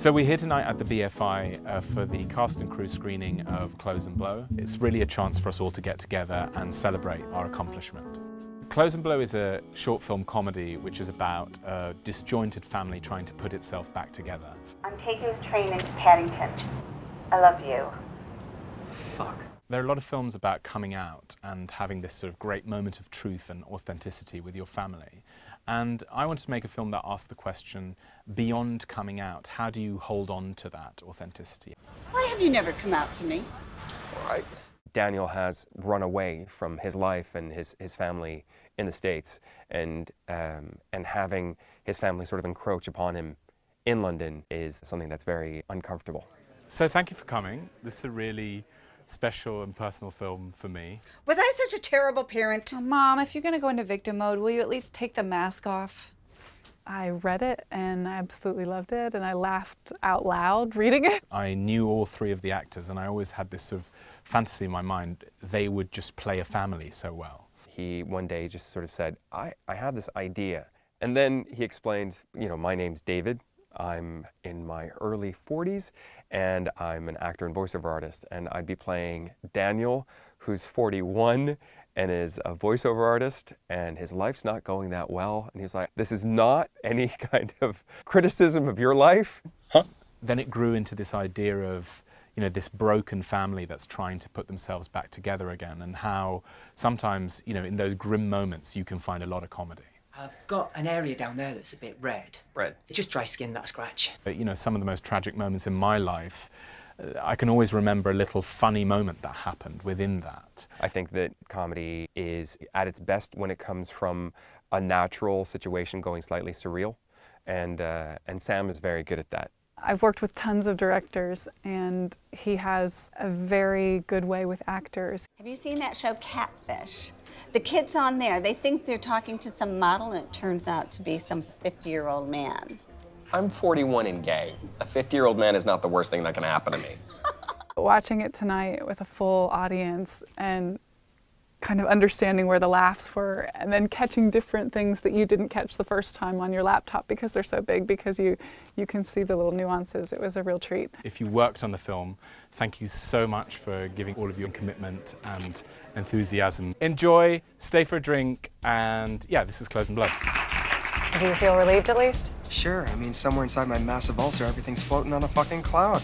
So we're here tonight at the BFI for the cast and crew screening of Close and Blow. It's really a chance for us all to get together and celebrate our accomplishment. Close and Blow is a short film comedy which is about a disjointed family trying to put itself back together. I'm taking the train into Paddington. I love you. Fuck. There are a lot of films about coming out and having this sort of great moment of truth and authenticity with your family. And I wanted to make a film that asked the question, beyond coming out, how do you hold on to that authenticity? Why have you never come out to me? Right. Daniel has run away from his life and his family in the States, and having his family sort of encroach upon him in London is something that's very uncomfortable. So thank you for coming. This is a really special and personal film for me. Was I such a terrible parent? Oh, Mom, if you're going to go into victim mode, will you at least take the mask off? I read it and I absolutely loved it, and I laughed out loud reading it. I knew all three of the actors, and I always had this sort of fantasy in my mind they would just play a family so well. He one day just sort of said, I have this idea. And then he explained, you know, my name's David. I'm in my early 40s, and I'm an actor and voiceover artist, and I'd be playing Daniel, who's 41 and is a voiceover artist, and his life's not going that well. And he's like, this is not any kind of criticism of your life. Huh? Then it grew into this idea of, you know, this broken family that's trying to put themselves back together again, and how sometimes, you know, in those grim moments you can find a lot of comedy. I've got an area down there that's a bit red. Red? It's just dry skin, that scratch. But, you know, some of the most tragic moments in my life, I can always remember a little funny moment that happened within that. I think that comedy is at its best when it comes from a natural situation going slightly surreal, and Sam is very good at that. I've worked with tons of directors, and he has a very good way with actors. Have you seen that show Catfish? The kids on there, they think they're talking to some model, and it turns out to be some 50-year-old man. I'm 41 and gay. A 50-year-old man is not the worst thing that can happen to me. Watching it tonight with a full audience and kind of understanding where the laughs were, and then catching different things that you didn't catch the first time on your laptop because they're so big, because you can see the little nuances. It was a real treat. If you worked on the film, thank you so much for giving all of your commitment and enthusiasm. Enjoy, stay for a drink, and yeah, this is Close and Blow. Do you feel relieved at least? Sure, I mean, somewhere inside my massive ulcer, everything's floating on a fucking cloud.